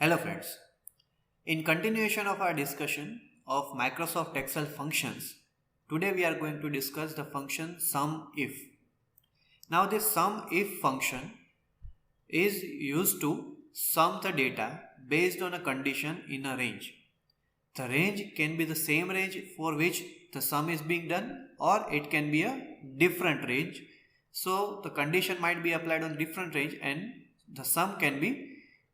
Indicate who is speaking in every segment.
Speaker 1: Hello friends. In continuation of our discussion of Microsoft Excel functions, today we are going to discuss the function SUMIF. Now this SUMIF function is used to sum the data based on a condition in a range. The range can be the same range for which the sum is being done, or it can be a different range. So the condition might be applied on different range and the sum can be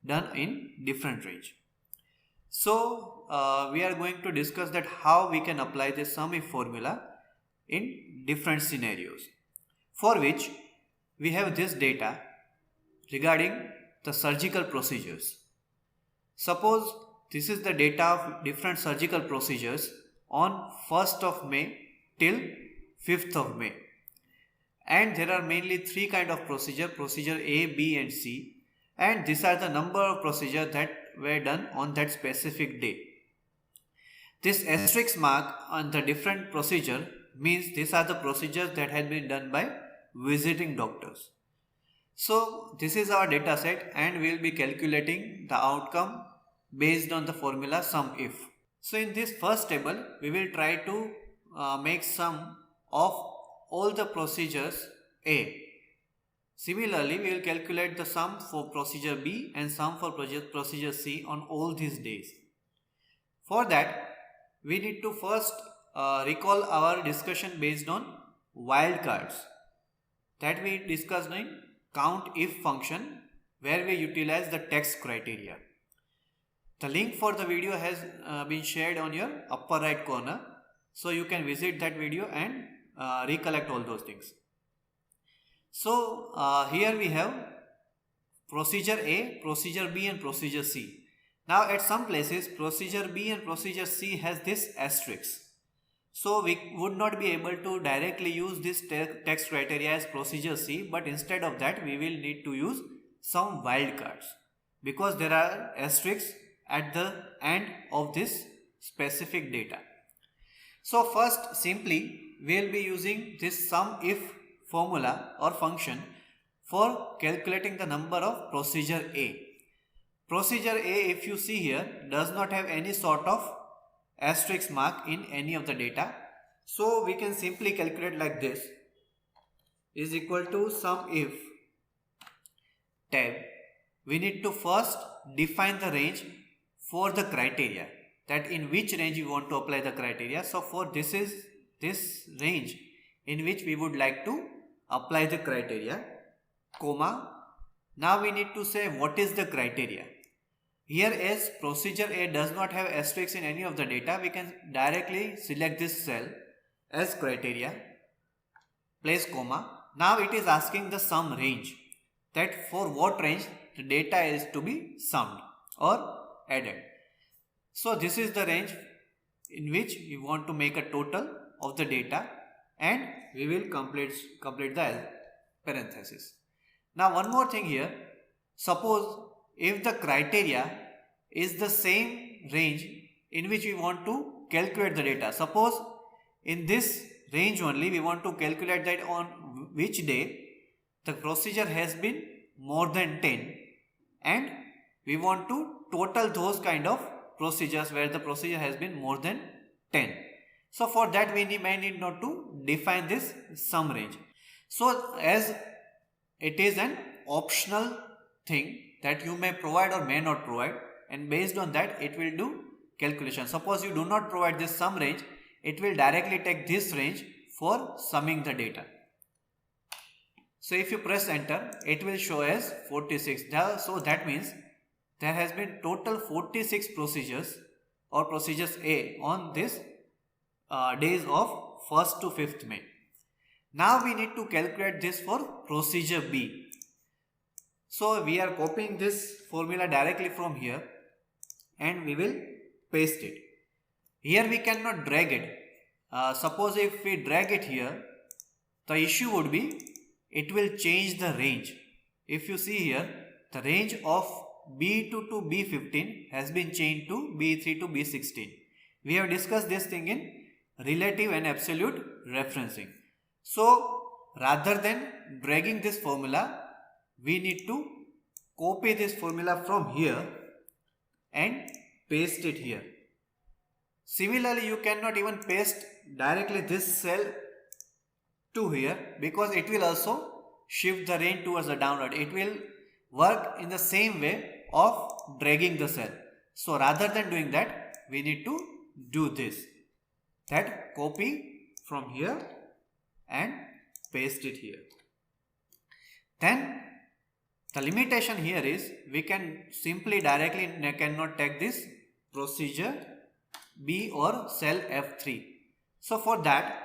Speaker 1: done in different range. So we are going to discuss that how we can apply the SUMIF formula in different scenarios, for which we have this data regarding the surgical procedures. Suppose this is the data of different surgical procedures on 1st of May till 5th of May. And there are mainly three kind of procedure A, B and C, and these are the number of procedures that were done on that specific day. This asterisk mark on the different procedure means these are the procedures that had been done by visiting doctors. So this is our data set and we will be calculating the outcome based on the formula SUMIF. So in this first table we will try to make sum of all the procedures A. Similarly, we will calculate the sum for procedure B and sum for procedure C on all these days. For that, we need to first recall our discussion based on wildcards that we discussed in COUNTIF function, where we utilize the text criteria. The link for the video has been shared on your upper right corner, so you can visit that video and recollect all those things. So here we have procedure A, procedure B and procedure C. Now at some places procedure B and procedure C has this asterisk. So we would not be able to directly use this text criteria as procedure C, but instead of that we will need to use some wildcards because there are asterisks at the end of this specific data. So first simply we will be using this SUMIF formula or function for calculating the number of procedure A. Procedure A, if you see here, does not have any sort of asterisk mark in any of the data. So we can simply calculate like this is equal to SUMIF tab. We need to first define the range for the criteria, that in which range you want to apply the criteria. So for this is this range in which we would like to apply the criteria, comma. Now we need to say what is the criteria. Here as procedure A does not have asterisks in any of the data, we can directly select this cell as criteria, place comma. Now it is asking the sum range, that for what range the data is to be summed or added. So this is the range in which we want to make a total of the data and we will complete the parenthesis. Now one more thing here, suppose if the criteria is the same range in which we want to calculate the data, suppose in this range only we want to calculate that on which day the procedure has been more than 10 and we want to total those kind of procedures where the procedure has been more than 10. So for that we may need not to define this sum range. So as it is an optional thing that you may provide or may not provide, and based on that it will do calculation. Suppose you do not provide this sum range, it will directly take this range for summing the data. So if you press enter, it will show as 46. So that means there has been total 46 procedures or procedures A on this days of 1st to 5th May. Now we need to calculate this for procedure B. So we are copying this formula directly from here and we will paste it. Here we cannot drag it. Suppose if we drag it here, the issue would be it will change the range. If you see here, the range of B2 to B15 has been changed to B3 to B16. We have discussed this thing in relative and absolute referencing. So rather than dragging this formula, we need to copy this formula from here and paste it here. Similarly, you cannot even paste directly this cell to here, because it will also shift the range towards the downward. It will work in the same way of dragging the cell. So rather than doing that, we need to do this, that copy from here and paste it here. Then the limitation here is we can simply directly cannot take this procedure B or cell F3. So for that,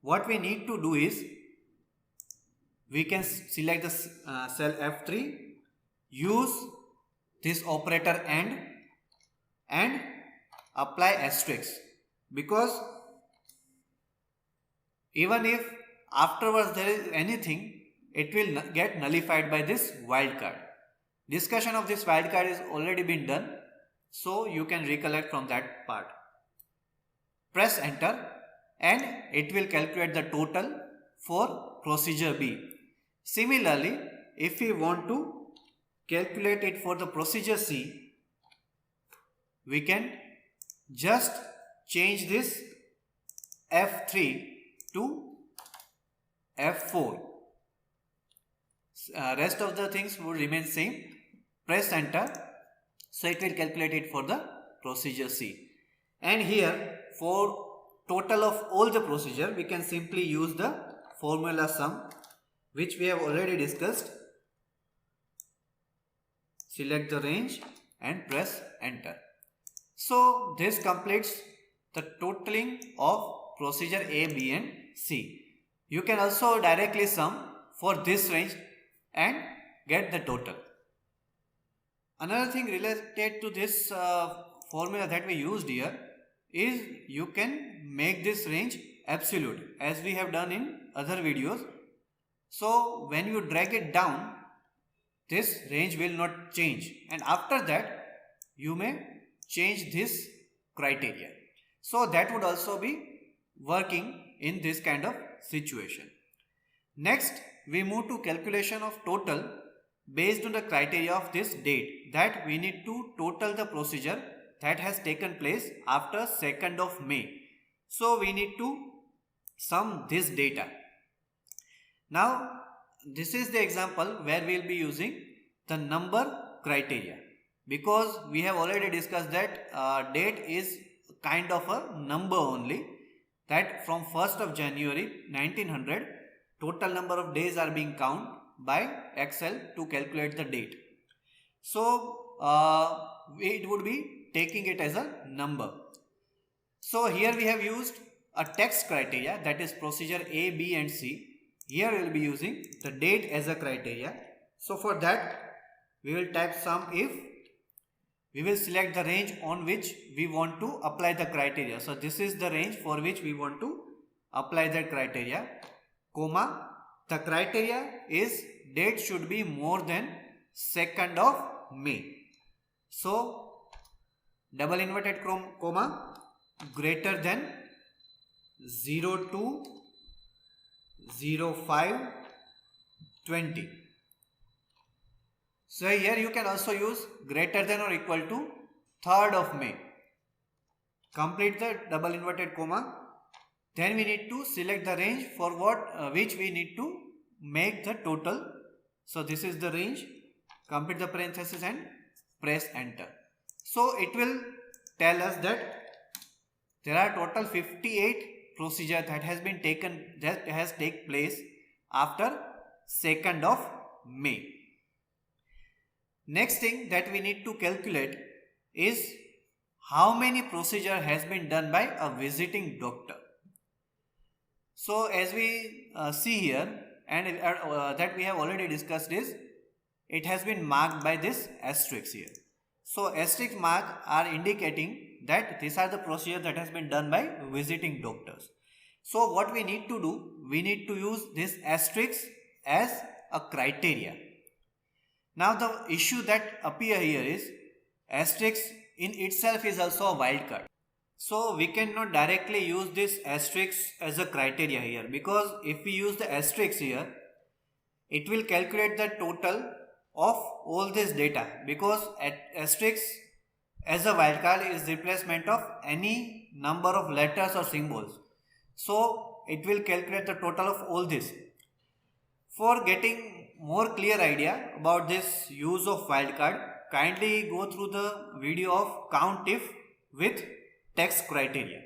Speaker 1: what we need to do is we can select the cell F3, use this operator and apply asterisk, because even if afterwards there is anything, it will get nullified by this wildcard. Discussion of this wildcard is already been done, so you can recollect from that part. Press enter and it will calculate the total for procedure B. Similarly, if we want to calculate it for the procedure C, we can just change this F3 to F4. Rest of the things will remain same. Press enter, so it will calculate it for the procedure C. And here for total of all the procedure, we can simply use the formula sum, which we have already discussed. Select the range and press enter. So this completes the totaling of procedure A, B and C. You can also directly sum for this range and get the total. Another thing related to this formula that we used here is you can make this range absolute, as we have done in other videos. So when you drag it down, this range will not change, and after that you may change this criteria. So that would also be working in this kind of situation. Next, we move to calculation of total based on the criteria of this date, that we need to total the procedure that has taken place after 2nd of May. So we need to sum this data. Now this is the example where we will be using the number criteria, because we have already discussed that date is kind of a number only, that from 1st of January 1900 total number of days are being counted by Excel to calculate the date. So it would be taking it as a number. So here we have used a text criteria, that is procedure A, B and C. Here we will be using the date as a criteria. So for that we will type sum if. We will select the range on which we want to apply the criteria. So this is the range for which we want to apply that criteria, comma, the criteria is date should be more than 2nd of May. So double inverted comma, greater than 02 05 20. So here you can also use greater than or equal to 3rd of May. Complete the double inverted comma. Then we need to select the range for which we need to make the total. So this is the range. Complete the parenthesis and press enter. So it will tell us that there are total 58 procedure that has been taken, that has taken place after 2nd of May. Next thing that we need to calculate is how many procedure has been done by a visiting doctor. So as we see here, and that we have already discussed, is it has been marked by this asterisk here. So asterisk mark are indicating that these are the procedure that has been done by visiting doctors. So what we need to do, we need to use this asterisk as a criteria. Now the issue that appear here is asterisk in itself is also a wildcard. So we cannot directly use this asterisk as a criteria here, because if we use the asterisk here, it will calculate the total of all this data, because asterisk as a wildcard is replacement of any number of letters or symbols. So it will calculate the total of all this. For getting more clear idea about this use of wildcard, kindly go through the video of COUNTIF with text criteria.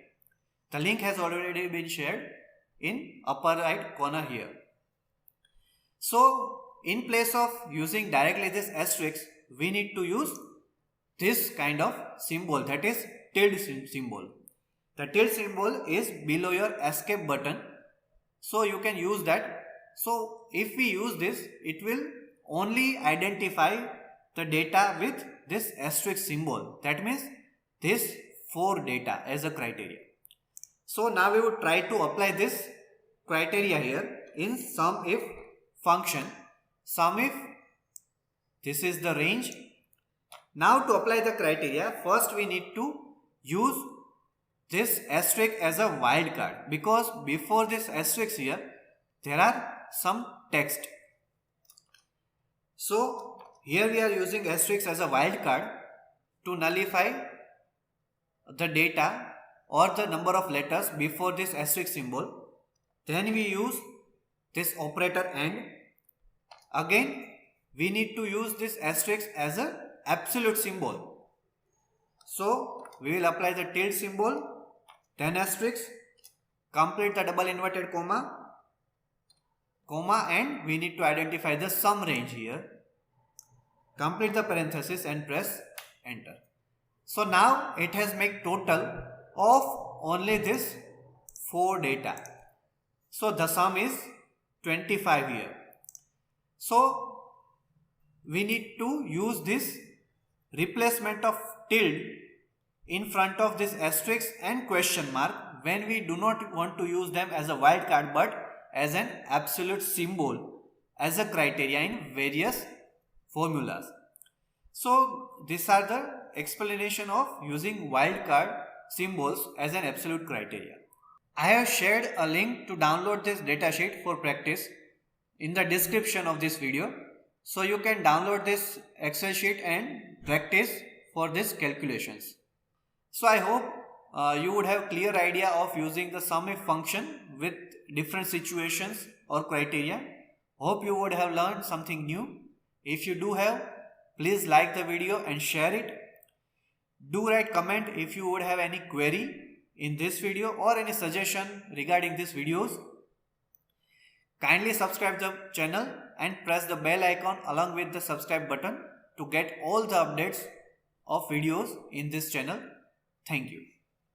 Speaker 1: The link has already been shared in upper right corner here. So in place of using directly this asterisk, we need to use this kind of symbol, that is tilde symbol. The tilde symbol is below your escape button, so you can use that. So if we use this, it will only identify the data with this asterisk symbol. That means this 4 data as a criteria. So now we would try to apply this criteria here in SUMIF function. SUMIF, this is the range. Now to apply the criteria, first we need to use this asterisk as a wildcard, because before this asterisk here there are some text. So here we are using asterisk as a wildcard to nullify the data or the number of letters before this asterisk symbol. Then we use this operator AND. Again we need to use this asterisk as a absolute symbol. So we will apply the tilde symbol, then asterisk, complete the double inverted comma, and we need to identify the sum range here. Complete the parenthesis and press enter. So now it has made total of only this 4 data. So the sum is 25 here. So we need to use this replacement of tilde in front of this asterisk and question mark when we do not want to use them as a wildcard but as an absolute symbol as a criteria in various formulas. So these are the explanation of using wildcard symbols as an absolute criteria. I have shared a link to download this datasheet for practice in the description of this video. So you can download this Excel sheet and practice for these calculations. So I hope you would have clear idea of using the SUMIF function with different situations or criteria. Hope you would have learned something new. If you do have, please like the video and share it. Do write comment if you would have any query in this video or any suggestion regarding these videos. Kindly subscribe the channel and press the bell icon along with the subscribe button to get all the updates of videos in this channel. Thank you.